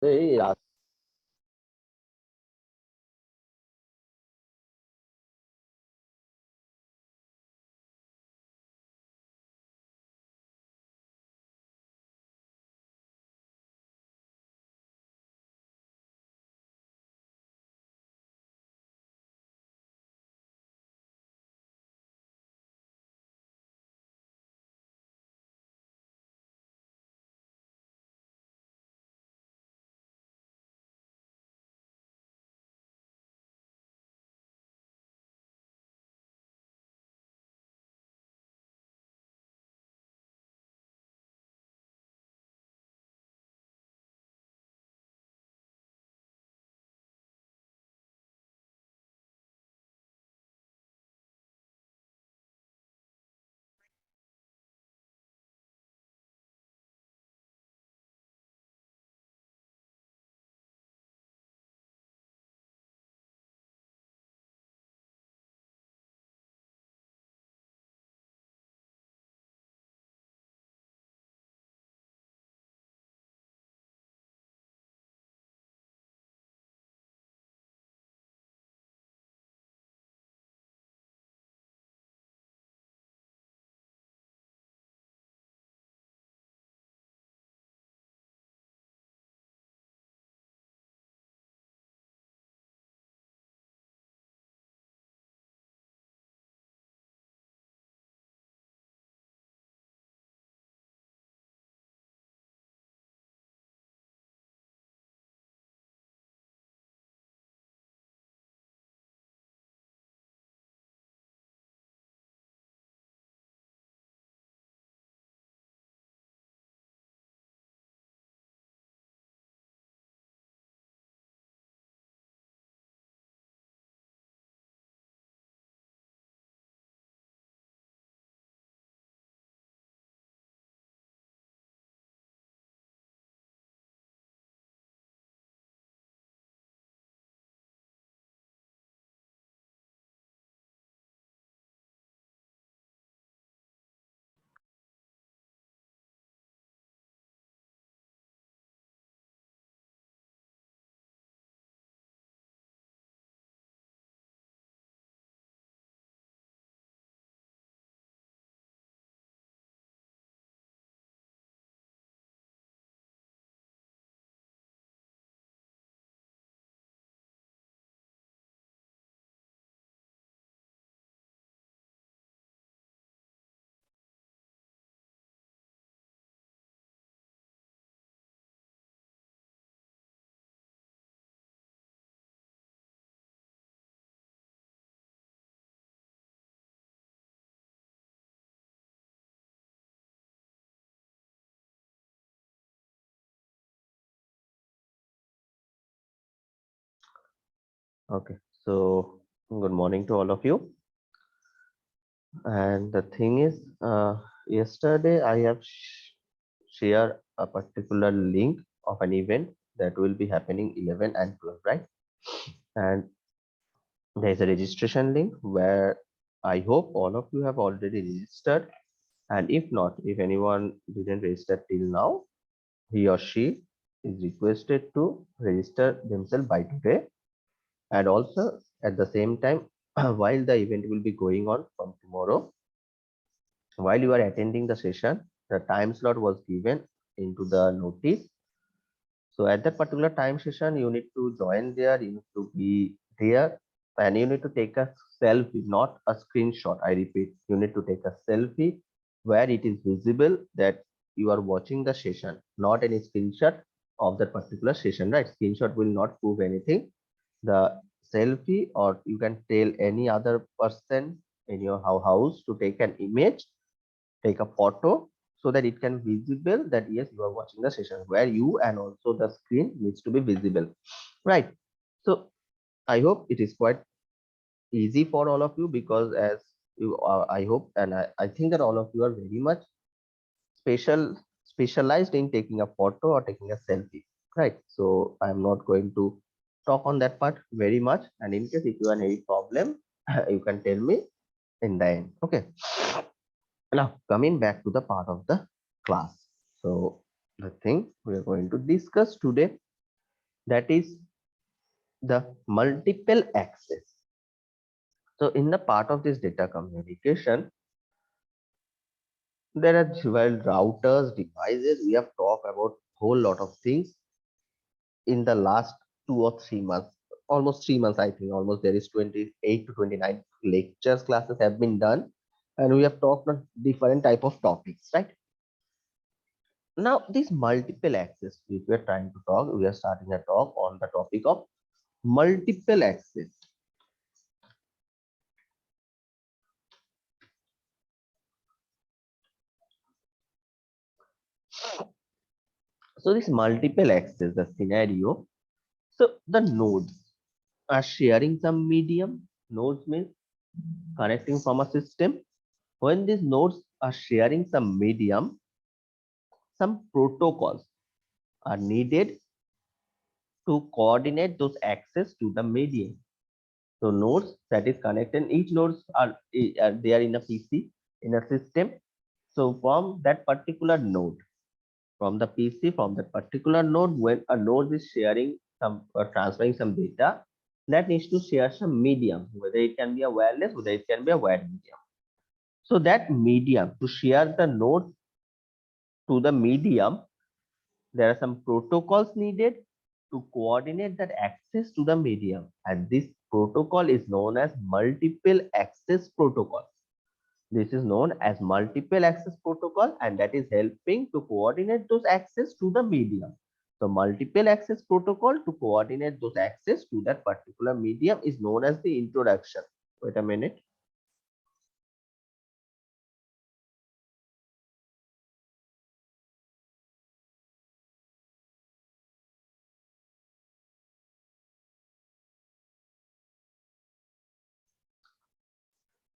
এই Okay, so good morning to all of you. And the thing is, yesterday I have shared a particular link of an event that will be happening 11 and 12, right? And there is a registration link where I hope all of you have already registered. And if not, if anyone didn't register till now, he or she is requested to register themselves by today. And also at the same time, while the event will be going on from tomorrow, while you are attending the session, the time slot was given into the notice. So at that particular time session, you need to join there, you need to be there, and you need to take a selfie, not a screenshot. I repeat, you need to take a selfie where it is visible that you are watching the session, not any screenshot of that particular session, right? Screenshot will not prove anything. The selfie, or you can tell any other person in your house to take an image, take a photo, so that it can visible that yes, you are watching the session, where you and also the screen needs to be visible, right? So I hope it is quite easy for all of you, because as you I hope, and I think that all of you are very much specialized in taking a photo or taking a selfie, right? So I'm not going to talk on that part very much, and in case if you have any problem, you can tell me in the end. Okay, now coming back to the part of the class. So the thing we are going to discuss today, that is the multiple access. So in the part of this data communication, there are several routers, devices. We have talked about whole lot of things in the last 2 or 3 months, almost 3 months, I think. Almost there is 28 to 29 lectures, classes have been done, and we have talked on different type of topics, right? Now, this multiple access, if we are trying to talk, we are starting a talk on the topic of multiple access. So this multiple access, the scenario. So the nodes are sharing some medium. Nodes means connecting from a system. When these nodes are sharing some medium, some protocols are needed to coordinate those access to the medium. So nodes that is connected, each nodes are they are in a PC, in a system. So from that particular node, from the PC, from that particular node, when a node is sharing some or transferring some data, that needs to share some medium, whether it can be a wireless, whether it can be a wired medium. So that medium, to share the node to the medium, there are some protocols needed to coordinate that access to the medium, and this protocol is known as multiple access protocol. This is known as multiple access protocol, and that is helping to coordinate those access to the medium. So multiple access protocol to coordinate those access to that particular medium is known as the introduction. Wait a minute.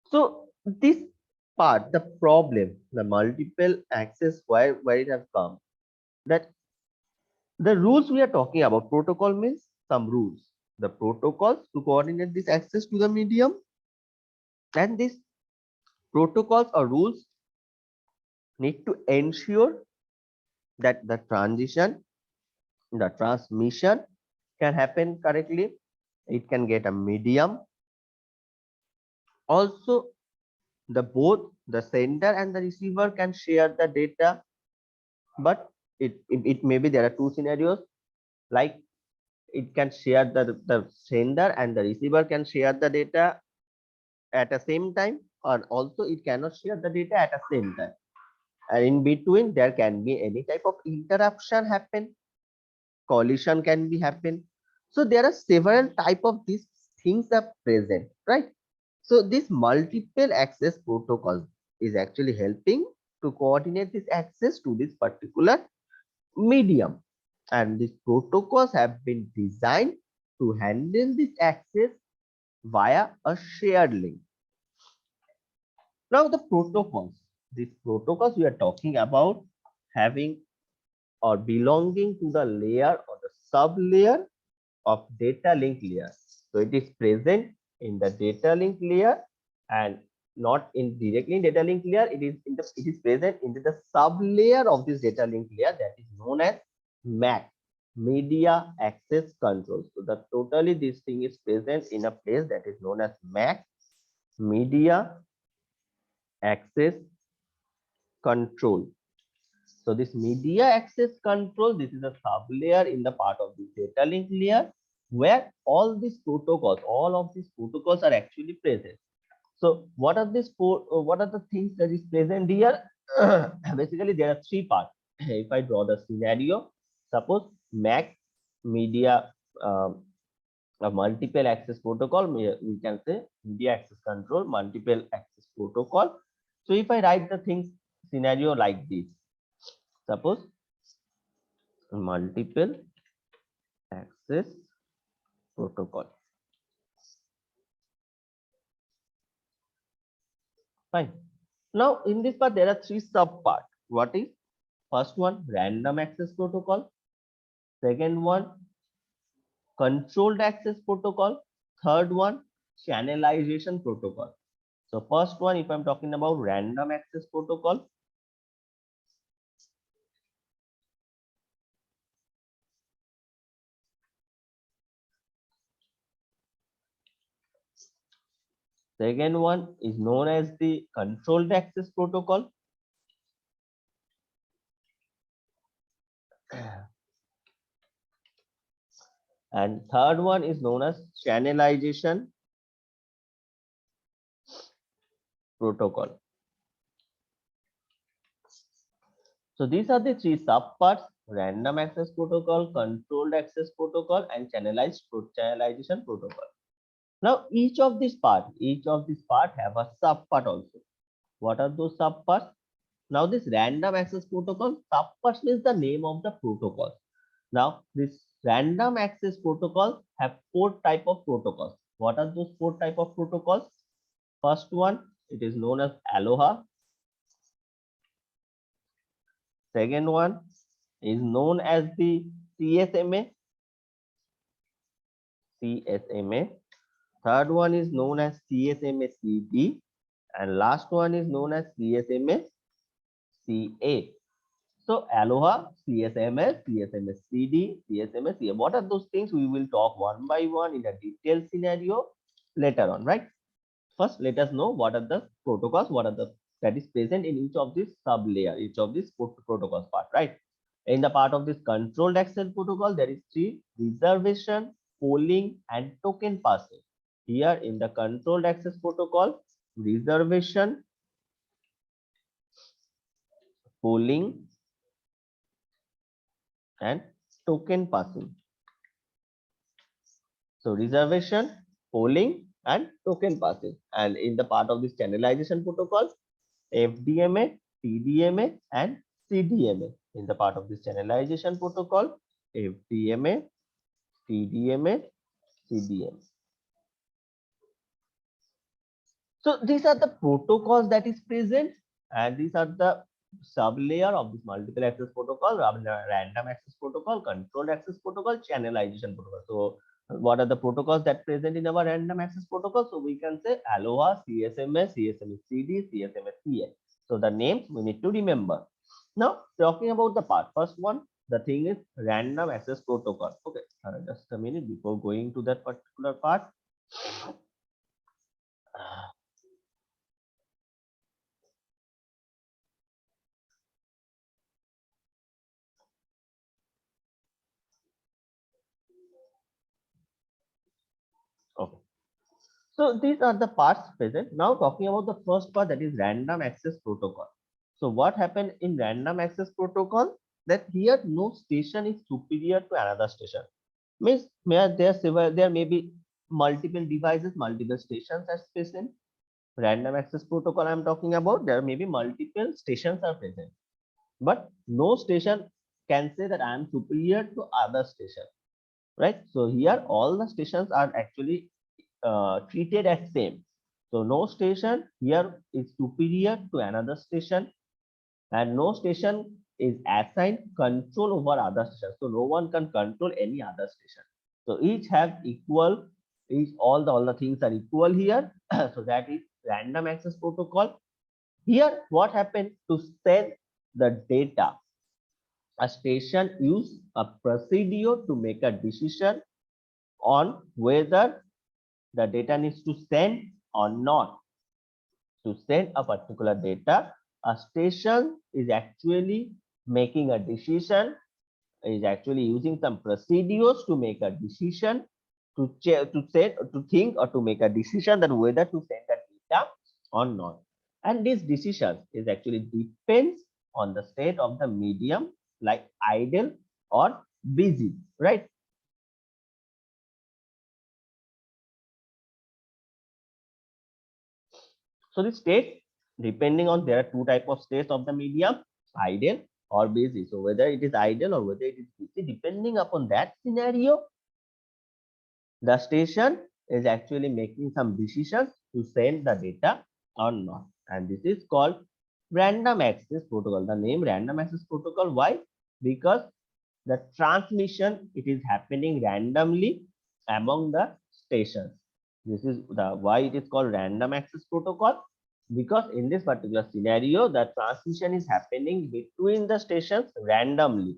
So this part, the problem, the multiple access, where it has come, that the rules we are talking about, protocol means some rules. The protocols to coordinate this access to the medium, and these protocols or rules need to ensure that the transition, the transmission can happen correctly. It can get a medium. Also, the both the sender and the receiver can share the data, but it may be there are two scenarios, like it can share the sender and the receiver can share the data at the same time, or also it cannot share the data at the same time, and in between there can be any type of interruption happen, collision can be happen. So there are several type of these things are present, right? So this multiple access protocol is actually helping to coordinate this access to this particular medium, and these protocols have been designed to handle this access via a shared link. Now the protocols, these protocols we are talking about having or belonging to the layer or the sub layer of data link layer. So it is present in the data link layer and not in directly in data link layer. It is present in the sub layer of this data link layer, that is known as MAC, media access control. So the totally this thing is present in a place that is known as MAC, media access control. So this media access control, this is a sub layer in the part of the data link layer where all these protocols, all of these protocols are actually present. So what are these what are the things that is present here? Basically, there are three parts. If I draw the scenario, suppose MAC, media, a multiple access protocol, we can say media access control, multiple access protocol. So if I write the things scenario like this, suppose multiple access protocol. Fine. Now in this part there are three sub part. What is first one? Random access protocol. Second one, controlled access protocol. Third one, channelization protocol. So first one, if I'm talking about random access protocol, Second one is known as the controlled access protocol. And third one is known as channelization protocol. So these are the three subparts: random access protocol, controlled access protocol, and channelization protocol. Now each of these part have a subpart also. What are those subparts? Now this random access protocol, subparts means the name of the protocol. Now this random access protocol have four type of protocols. What are those four type of protocols? First one, it is known as Aloha. Second one is known as the CSMA. CSMA. Third one is known as CSMA CD, and last one is known as CSMA CA. So Aloha, CSMS, CSMS CD, CSMS CA. What are those things? We will talk one by one in a detailed scenario later on, right? First, let us know what are the protocols, what are the that is present in each of these sub layer, each of these protocols part, right? In the part of this controlled access protocol, there is three: reservation, polling, and token passing. Here in the controlled access protocol, reservation, polling, and token passing. So reservation, polling, and token passing. And in the part of this channelization protocol, FDMA, TDMA, and CDMA. In the part of this channelization protocol, FDMA, TDMA, CDMA. So these are the protocols that is present, and these are the sub layer of this multiple access protocol, random access protocol, controlled access protocol, channelization protocol. So what are the protocols that present in our random access protocol? So we can say Aloha, CSMS, CSMS CD, CSMS CA. So the names we need to remember. Now talking about the part, first one, the thing is random access protocol. Okay, just a minute before going to that particular part. Okay. So these are the parts present. Now talking about the first part, that is random access protocol. So what happened in random access protocol, that here no station is superior to another station. Means there may be multiple devices, multiple stations as present. Random access protocol I am talking about, there may be multiple stations are present, but no station can say that I am superior to other station, right? So here all the stations are actually treated as same. So no station here is superior to another station, and no station is assigned control over other stations. So no one can control any other station. So each have equal, each all the things are equal here. So that is random access protocol. Here what happened to send the data? A station use a procedure to make a decision on whether the data needs to send or not. To send a particular data, a station is actually making a decision, is actually using some procedures to make a decision, to think or to make a decision that whether to send the data or not. And this decision is actually depends on the state of the medium, like idle or busy, right? So the state, depending on, there are two type of states of the medium, ideal or busy. So whether it is ideal or whether it is busy, depending upon that scenario, the station is actually making some decisions to send the data or not. And this is called random access protocol. The name random access protocol. Why? Because the transmission, it is happening randomly among the stations. This is the why it is called random access protocol, because in this particular scenario the transmission is happening between the stations randomly,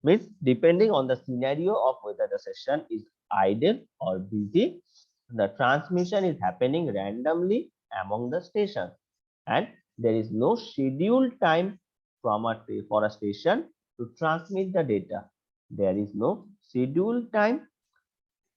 means depending on the scenario of whether the session is idle or busy, The transmission is happening randomly among the stations, and there is no scheduled time for a station to transmit the data. There is no scheduled time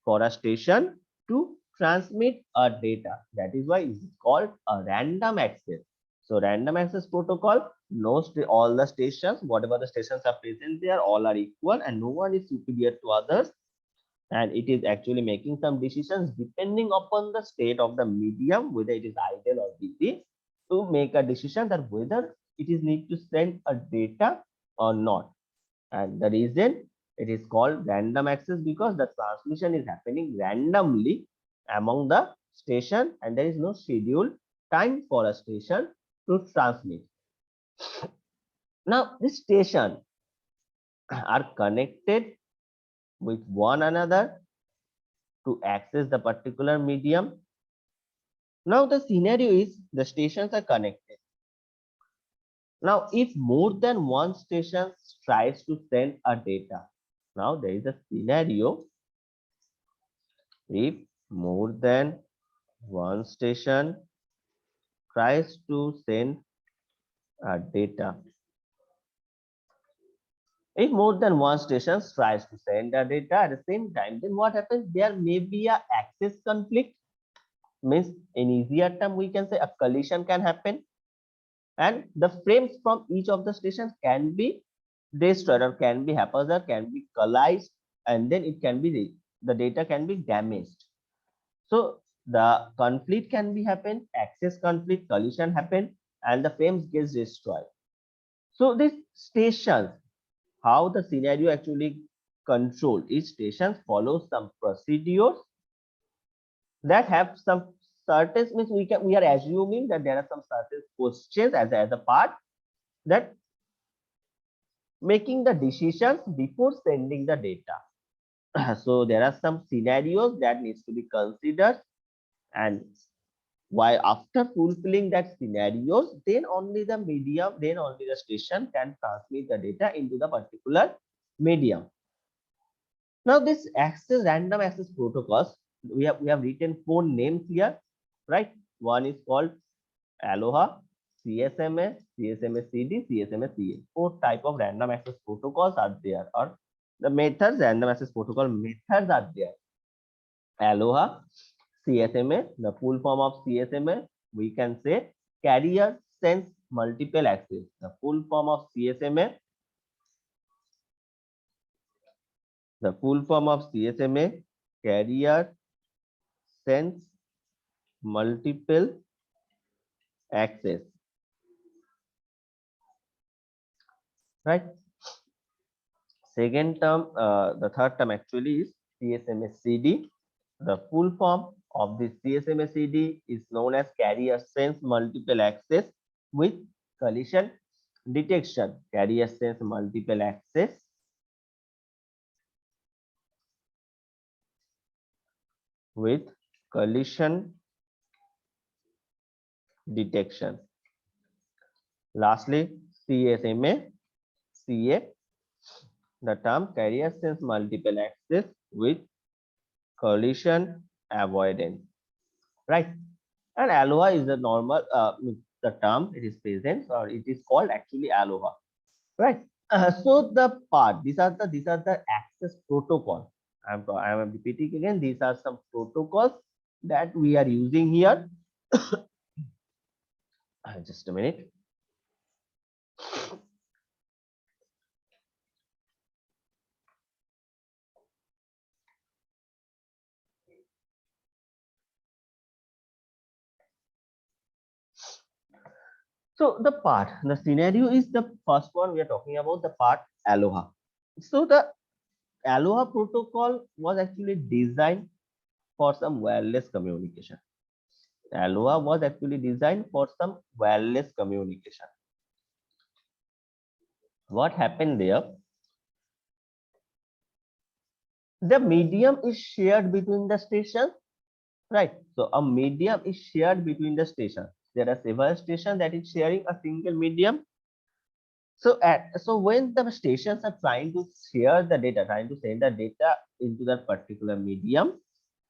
for a station to transmit a data. That is why it is called a random access. So random access protocol knows all the stations, whatever the stations are present there, all are equal and no one is superior to others. And it is actually making some decisions depending upon the state of the medium, whether it is idle or busy, to make a decision that whether it is need to send a data or not. And the reason it is called random access because the transmission is happening randomly among the station and there is no scheduled time for a station to transmit. Now, this station are connected with one another to access the particular medium. Now, the scenario is the stations are connected. Now, if more than one station tries to send a data, now there is a scenario. If more than one station tries to send a data, if more than one station tries to send a data at the same time, then what happens? There may be a access conflict. Means in easier term, we can say a collision can happen, and the frames from each of the stations can be destroyed or can be haphazard, can be collized, and then it can be the data can be damaged. So the conflict can be happen, access conflict, collision happen, and the frames gets destroyed. So this stations, how the scenario actually control each station follows some procedures that have some certain means we are assuming that there are some certain questions as a part that making the decisions before sending the data. So there are some scenarios that needs to be considered, and why after fulfilling that scenarios, then only the medium, then only the station can transmit the data into the particular medium. Now this access random access protocols, we have written 4 names here, right? One is called Aloha, CSMA, CSMA-CD, CSMA-CA. 4 type of random access protocols are there, or the methods, random access protocol methods are there. Aloha, CSMA, the full form of CSMA, we can say carrier sense multiple access. The full form of CSMA, the full form of CSMA, carrier sense multiple access, right? Second term, the third term actually is CSMA-CD. The full form of this CSMA-CD is known as carrier sense multiple access with collision detection. Carrier sense multiple access with collision detection. Lastly, CSMA, CA, the term carrier sense multiple access with collision avoidance, right? And Aloha is the normal the term it is present, or it is called actually Aloha, right? So the part these are the access protocol. I'm repeating again. These are some protocols that we are using here. Just a minute. So the scenario is the first one we are talking about, the part Aloha. So the Aloha protocol was actually designed for some wireless communication. Aloha was actually designed for some wireless communication. What happened there? The medium is shared between the stations, right? So a medium is shared between the stations. There are several stations that is sharing a single medium. So when the stations are trying to share the data, trying to send the data into that particular medium,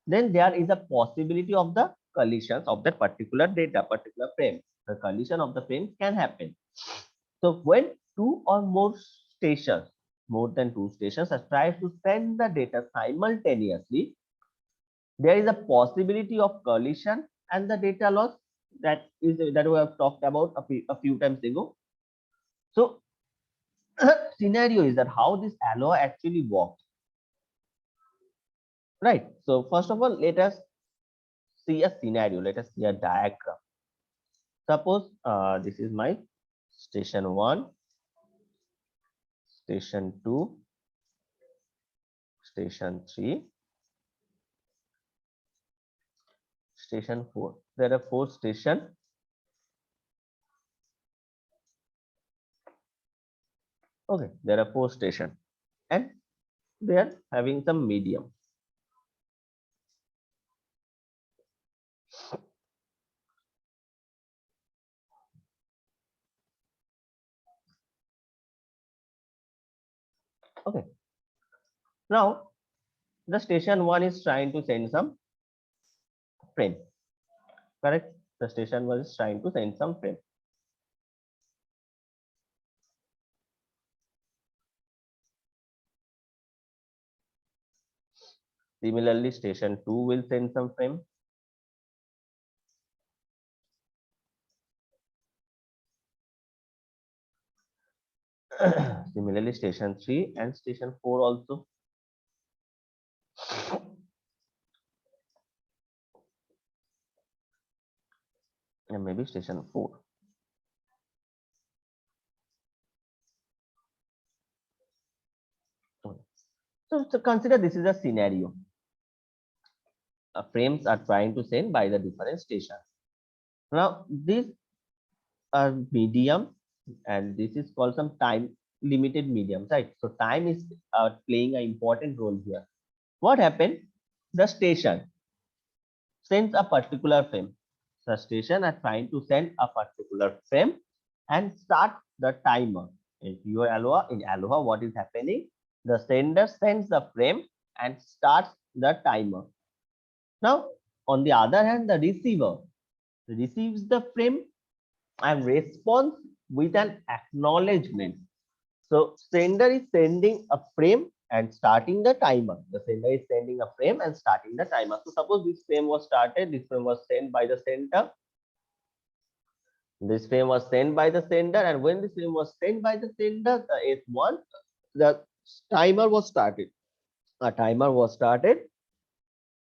then there is a possibility of the collisions of that particular data, particular frame. The collision of the frames can happen. So when two or more stations, more than two stations, are trying to send the data simultaneously, there is a possibility of collision and the data loss that we have talked about a few times ago. So scenario is that how this alloy actually works, right? So first of all, let us see a scenario. Let us see a diagram. Suppose this is my station 1, station 2, station 3, station 4. There are 4 stations. Okay, there are 4 stations and they are having some medium. Okay, now the station 1 is trying to send some frame, correct? The station 1 is trying to send some frame. Similarly, station 2 will send some frame. Similarly, station 3 and station 4 also. And maybe station 4. So consider this is a scenario. Frames are trying to send by the different stations. Now, these are medium and this is called some time limited medium, right? So time is playing an important role here. What happened? The station sends a particular frame. The station are trying to send a particular frame and start the timer. In your Aloha, what is happening? The sender sends the frame and starts the timer. Now, on the other hand, the receiver receives the frame and responds with an acknowledgement. So sender is sending a frame and starting the timer. The sender is sending a frame and starting the timer. So suppose this frame was started, this frame was sent by the sender. This frame was sent by the sender, and when this frame was sent by the sender, the S1, the timer was started. A timer was started,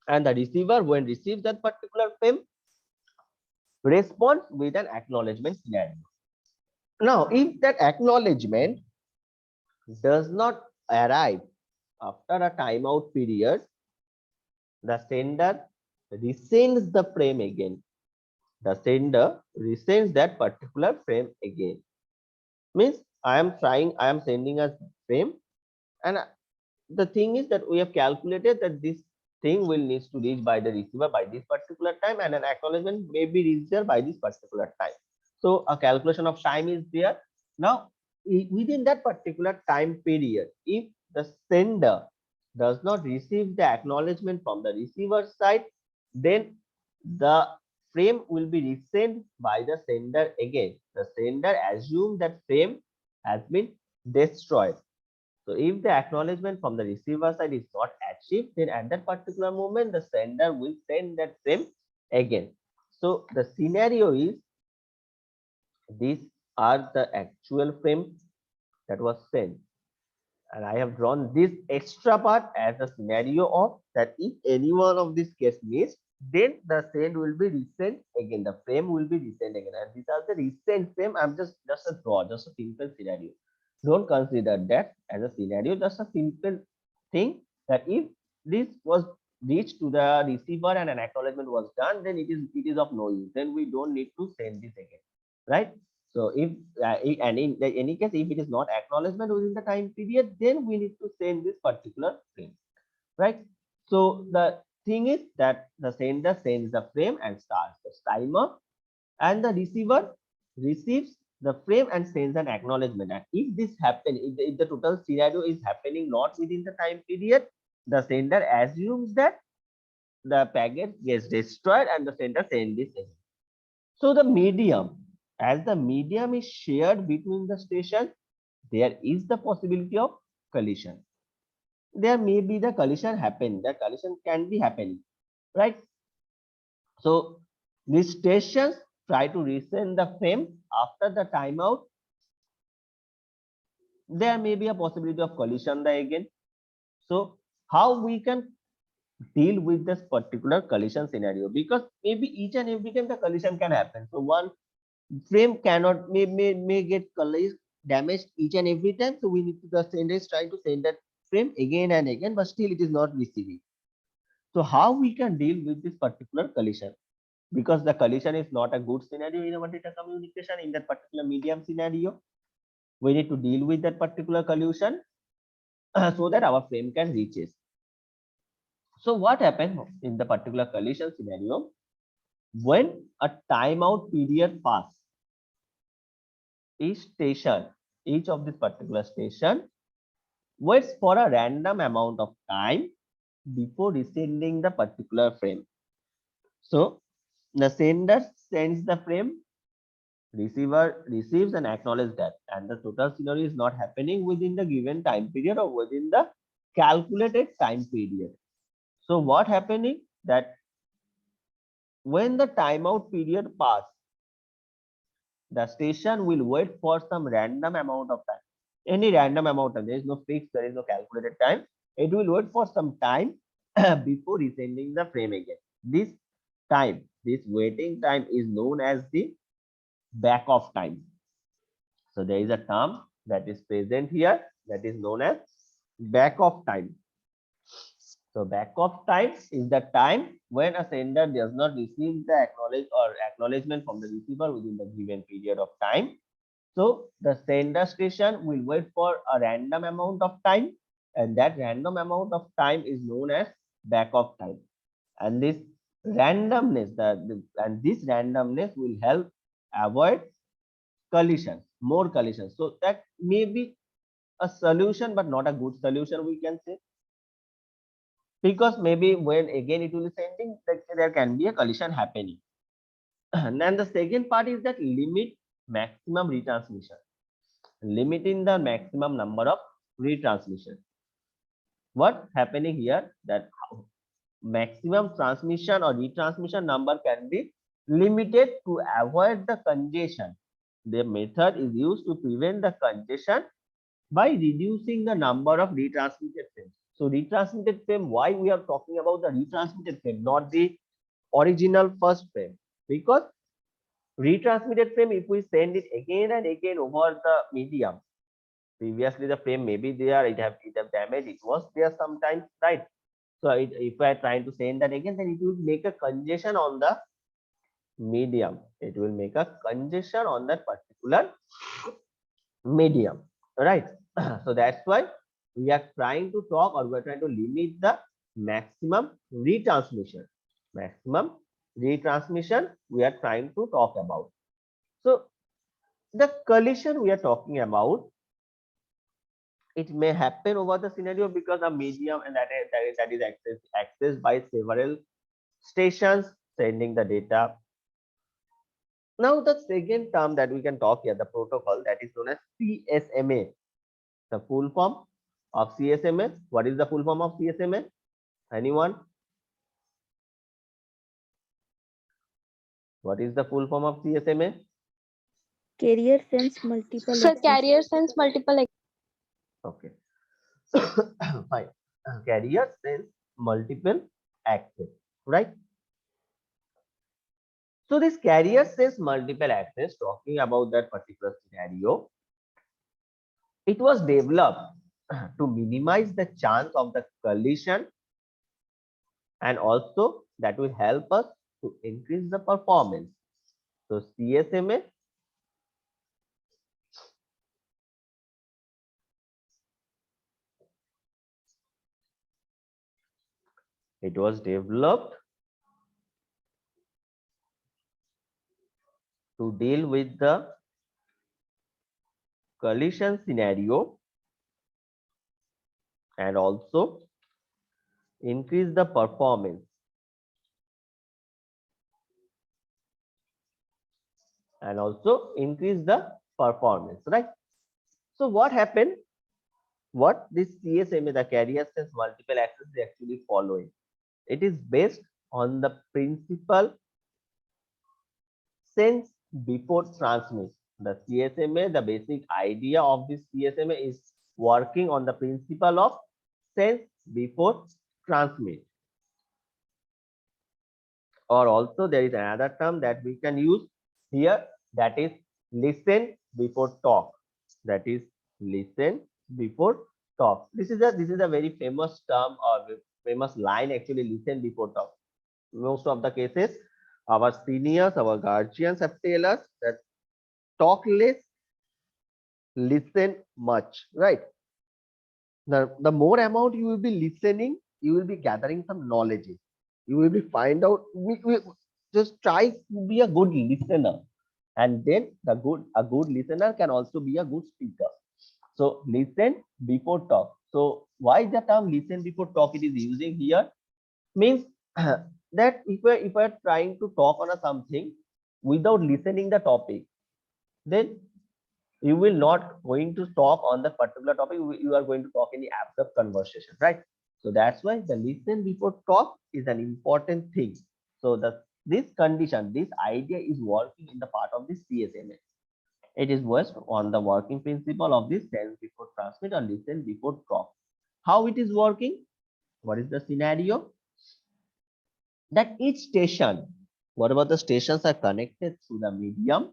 and the receiver, when receives that particular frame, responds with an acknowledgement scenario. Now, if that acknowledgement does not arrive after a timeout period, the sender resends the frame again. The sender resends that particular frame again. Means I am sending a frame, and the thing is that we have calculated that this thing will needs to reach by the receiver by this particular time, and an acknowledgement may be reached there by this particular time. So a calculation of time is there. Now, within that particular time period, if the sender does not receive the acknowledgement from the receiver side, then the frame will be resent by the sender again. The sender assumes that frame has been destroyed. So if the acknowledgement from the receiver side is not achieved, then at that particular moment, the sender will send that frame again. So the scenario is these are the actual frame that was sent. And I have drawn this extra part as a scenario of that if any one of these case missed, then the send will be resent again. The frame will be resent again. And these are the resent frame. I'm just a draw, just a simple scenario. Don't consider that as a scenario, just a simple thing that if this was reached to the receiver and an acknowledgement was done, then it is of no use. Then we don't need to send this again, right? So if and in any case, if it is not acknowledgement within the time period, then we need to send this particular frame, right? So the thing is that the sender sends the frame and starts the timer, and the receiver receives the frame and sends an acknowledgement. And if this happens, if the total scenario is happening not within the time period, the sender assumes that the packet gets destroyed and the sender sends this again. So the medium, as the medium is shared between the stations, there is the possibility of collision. There may be the collision happen. The collision can be happening, right? So these stations try to resend the frame after the timeout. There may be a possibility of collision there again. So how we can deal with this particular collision scenario, because maybe each and every time the collision can happen. So one frame cannot may get damaged each and every time. So we need to, the sender is trying to send that frame again and again, but still it is not receiving. So how we can deal with this particular collision? Because the collision is not a good scenario in our data communication in that particular medium scenario. We need to deal with that particular collision so that our frame can reach it. So what happened in the particular collision scenario? When a timeout period passes, each station, each of this particular station waits for a random amount of time before resending the particular frame. So the sender sends the frame, receiver receives and acknowledges that, and the total scenario is not happening within the given time period or within the calculated time period. So what happening that when the timeout period pass, the station will wait for some random amount of time, any random amount of, there is no fixed, there is no calculated time. It will wait for some time before resending the frame again. This time, this waiting time is known as the back off time. So there is a term that is present here that is known as back off time. So back off time is the time when a sender does not receive the acknowledgement from the receiver within the given period of time. So the sender station will wait for a random amount of time, and that random amount of time is known as back off time. And this randomness, and this randomness will help avoid collisions, more collisions. So that may be a solution, but not a good solution, we can say, because maybe when again it will be sending, there can be a collision happening. And then the second part is that limit maximum retransmission, limiting the maximum number of retransmission. What happening here that maximum transmission or retransmission number can be limited to avoid the congestion. The method is used to prevent the congestion by reducing the number of retransmitted frames. So retransmitted frame, why we are talking about the retransmitted frame, not the original first frame? Because retransmitted frame, if we send it again and again over the medium, previously the frame may be there, it have damaged, it was there sometimes, right? So if I try to send that again, then it will make a congestion on the medium. It will make a congestion on that particular medium, right? So that's why we are trying to talk, or we are trying to limit the maximum retransmission. Maximum retransmission we are trying to talk about. So the collision we are talking about, it may happen over the scenario because a medium and that is accessed by several stations sending the data. Now the second term that we can talk here, the protocol, that is known as CSMA. The full form of CSMA. What is the full form of CSMA? Anyone? What is the full form of CSMA? Carrier sends multiple So access. carrier sends multiple. Okay. Fine. Carrier sends multiple access, right? So this carrier sends multiple access, talking about that particular scenario, it was developed to minimize the chance of the collision, and also that will help us to increase the performance. So CSMA, it was developed to deal with the collision scenario and also increase the performance. and also increase the performance, right? So what happened? What this CSMA, the carrier sense multiple access, is actually following. It is based on the principle sense before transmit. The CSMA, the basic idea of this CSMA is working on the principle of sense before transmit. Or also there is another term that we can use here, that is listen before talk. That is listen before talk. This is a very famous term or famous line actually, listen before talk. Most of the cases our seniors, our guardians have told us that talk less, listen much, right? The more amount you will be listening, you will be gathering some knowledge. You will be find out. We just try to be a good listener, and then a good listener can also be a good speaker. So listen before talk. So why the term listen before talk it is using here means that if we're trying to talk on a something without listening the topic, then you will not going to talk on the particular topic. You are going to talk in the abstract conversation, right? So that's why the listen before talk is an important thing. So this condition, this idea is working in the part of this CSMA. It is based on the working principle of this sense before transmit or listen before talk. How it is working? What is the scenario? That each station, whatever the stations are connected to the medium,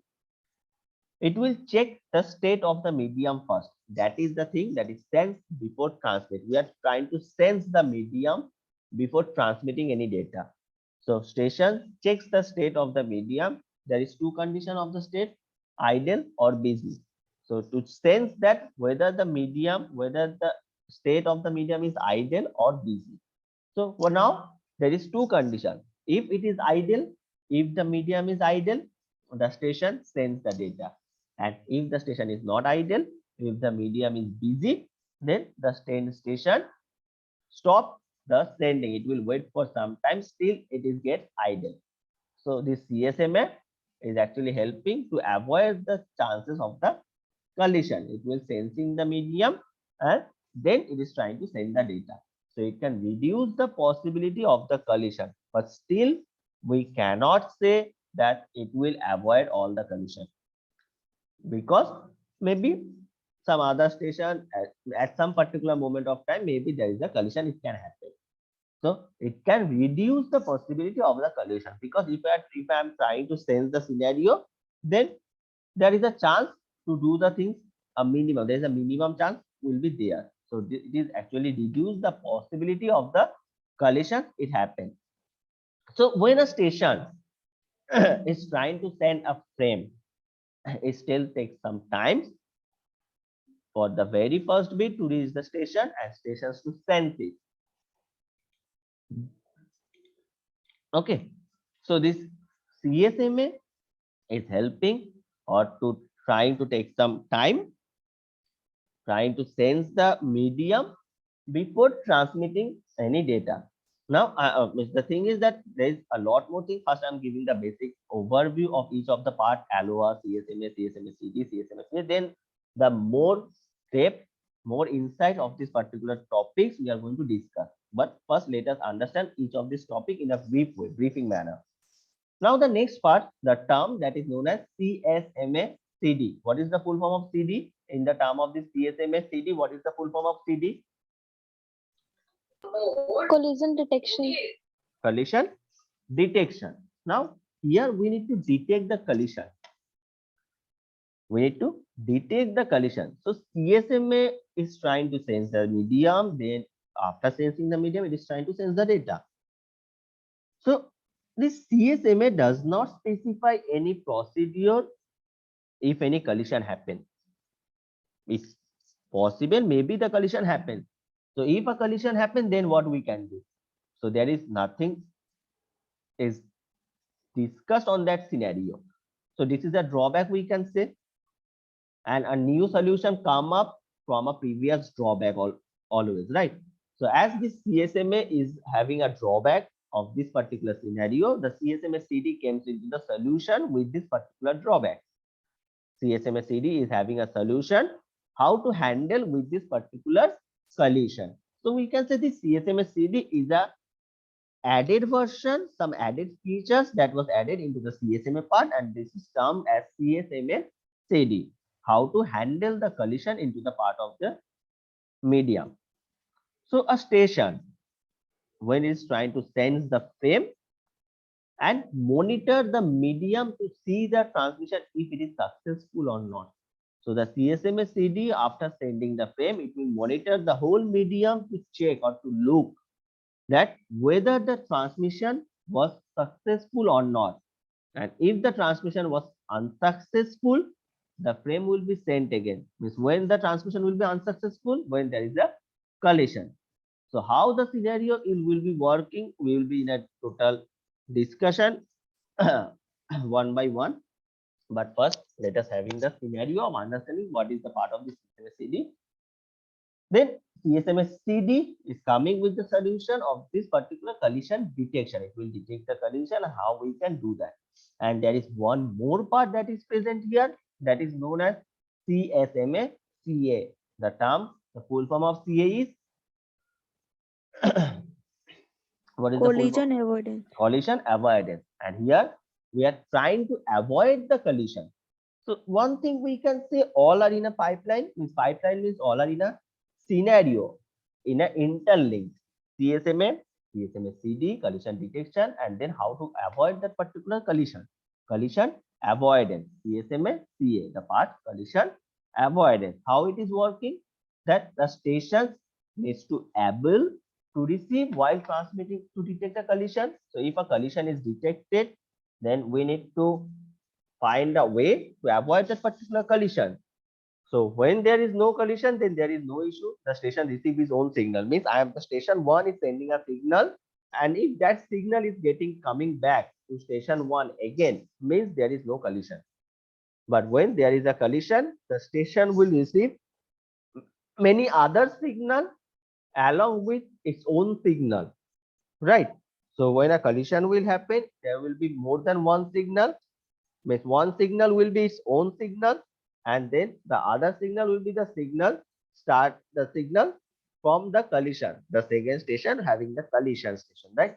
it will check the state of the medium first. That is the thing, that is sense before transmit. We are trying to sense the medium before transmitting any data. So station checks the state of the medium. There is two condition of the state, idle or busy. So to sense that whether the state of the medium is idle or busy. So for now, there is two conditions. If it is idle, if the medium is idle, the station sends the data. And if the station is not idle, if the medium is busy, then the station stop the sending. It will wait for some time, still it is get idle. So this CSMA is actually helping to avoid the chances of the collision. It will sensing the medium and then it is trying to send the data. So it can reduce the possibility of the collision, but still we cannot say that it will avoid all the collision, because maybe some other station at some particular moment of time, maybe there is a collision, it can happen. So it can reduce the possibility of the collision, because if I am trying to sense the scenario, then there is a chance to do the things a minimum. There is a minimum chance will be there. So it is actually reduce the possibility of the collision. It happens. So when a station is trying to send a frame, it still takes some time for the very first bit to reach the station and stations to sense it. Okay. So this CSMA is helping or to trying to take some time, trying to sense the medium before transmitting any data. Now, the thing is that there is a lot more thing. First, I'm giving the basic overview of each of the part, LOR, CSMA, CSMA CD, CSMA CD. Then the more depth, more insight of this particular topics we are going to discuss. But first, let us understand each of this topic in a brief way, briefing manner. Now, the next part, the term that is known as CSMA CD. What is the full form of CD? In the term of this CSMA CD, what is the full form of CD? Collision detection. Collision detection. Now, here we need to detect the collision. We need to detect the collision. So, CSMA is trying to sense the medium. Then, after sensing the medium, it is trying to sense the data. So, this CSMA does not specify any procedure if any collision happens. It's possible, maybe the collision happens. So, if a collision happens, then what we can do? So, there is nothing is discussed on that scenario. So this is a drawback we can say, and a new solution come up from a previous drawback always, right? So as this CSMA is having a drawback, of this particular scenario, the CSMS CD comes into the solution with this particular drawback. CSMS CD is having a solution how to handle with this particular solution. So we can say the CSMS CD is a added version, some added features that was added into the CSMA part, and this is termed as CSMA CD. How to handle the collision into the part of the medium. So a station, when it's trying to sense the frame and monitor the medium to see the transmission if it is successful or not. So the CSMA CD, after sending the frame, it will monitor the whole medium to check or to look that whether the transmission was successful or not. And if the transmission was unsuccessful, the frame will be sent again. Means when the transmission will be unsuccessful, when there is a collision. So how the scenario it will be working, we will be in a total discussion one by one. But first, let us having the scenario of understanding what is the part of the CSMS-CD. Then CSMS-CD is coming with the solution of this particular collision detection. It will detect the collision and how we can do that. And there is one more part that is present here that is known as CSMA-CA. The term, the full form of CA is what is the full Collision form? avoidance. Collision avoidance. And here we are trying to avoid the collision. So one thing we can say, all are in a pipeline. Means pipeline means all are in a scenario, in a interlinked CSMA, CSMA CD, collision detection, and then how to avoid that particular collision. Collision avoidance, CSMA CA, the part collision avoidance. How it is working? That the stations needs to able to receive while transmitting to detect a collision. So if a collision is detected, then we need to find a way to avoid that particular collision. So when there is no collision, then there is no issue. The station receives its own signal. Means I am the station one is sending a signal, and if that signal is getting coming back to station one again, means there is no collision. But when there is a collision, the station will receive many other signal along with its own signal, right? So when a collision will happen, there will be more than one signal. Means one signal will be its own signal, and then the other signal will be the signal start the signal from the collision, the second station having the collision station, right?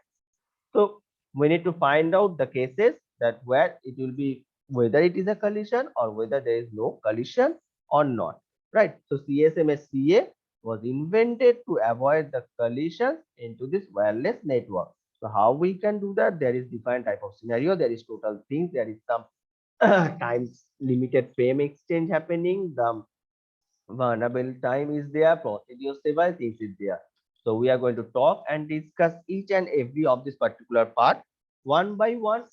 So we need to find out the cases that where it will be whether it is a collision or whether there is no collision or not, right? So CSMS-CA was invented to avoid the collision into this wireless network. So how we can do that? There is different type of scenario. There is total things. There is some time limited frame exchange happening. The vulnerable time is there. Procedure stable things is there. So we are going to talk and discuss each and every of this particular part one by one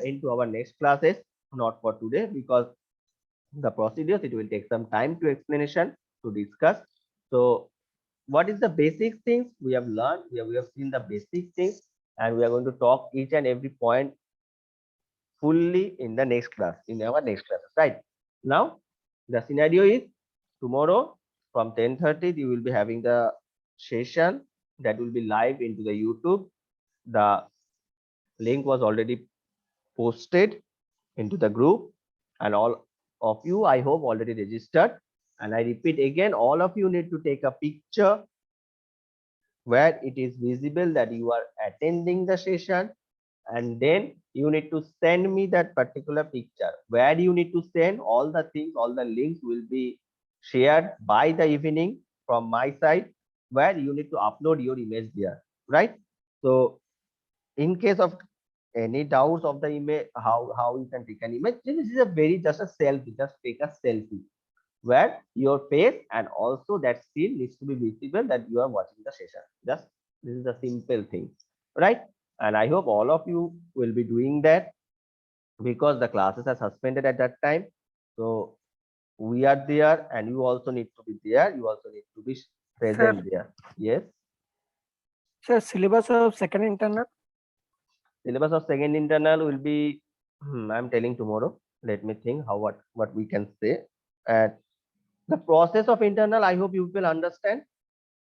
into our next classes. Not for today because the procedures it will take some time to explanation to discuss. So what is the basic things we have learned? We have seen the basic things, and we are going to talk each and every point fully in the next class, in our next class, right? Now the scenario is tomorrow from 10:30 you will be having the session that will be live into the YouTube. The link was already posted into the group, and all of you I hope already registered. And I repeat again, all of you need to take a picture where it is visible that you are attending the session, and then you need to send me that particular picture. Where you need to send all the things, all the links will be shared by the evening from my side, where you need to upload your image there, right? So in case of any doubts of the image, how you can take an image, this is a very just a selfie, just take a selfie where your face and also that screen needs to be visible that you are watching the session. Just this is a simple thing, right? And I hope all of you will be doing that because the classes are suspended at that time. So we are there and you also need to be there. You also need to be present there. Yes. Sir, syllabus of second internal. Syllabus of second internal will be, I'm telling tomorrow. Let me think how what we can say. And the process of internal, I hope you will understand.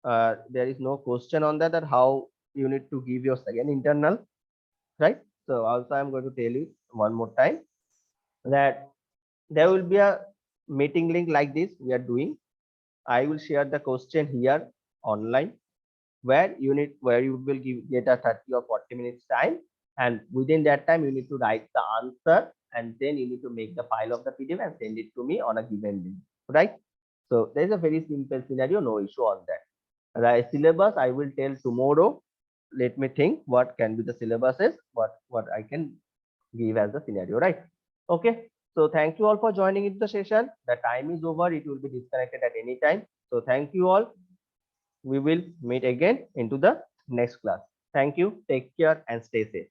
There is no question on that how you need to give your second internal, right? So also I'm going to tell you one more time that there will be a meeting link like this we are doing. I will share the question here online where you will get a 30 or 40 minutes time, and within that time you need to write the answer, and then you need to make the file of the PDF and send it to me on a given link, right? So there is a very simple scenario, no issue on that. The syllabus I will tell tomorrow. Let me think what can be the syllabus is, what I can give as the scenario, right? Okay, so thank you all for joining into the session. The time is over, it will be disconnected at any time. So thank you all. We will meet again into the next class. Thank you, take care and stay safe.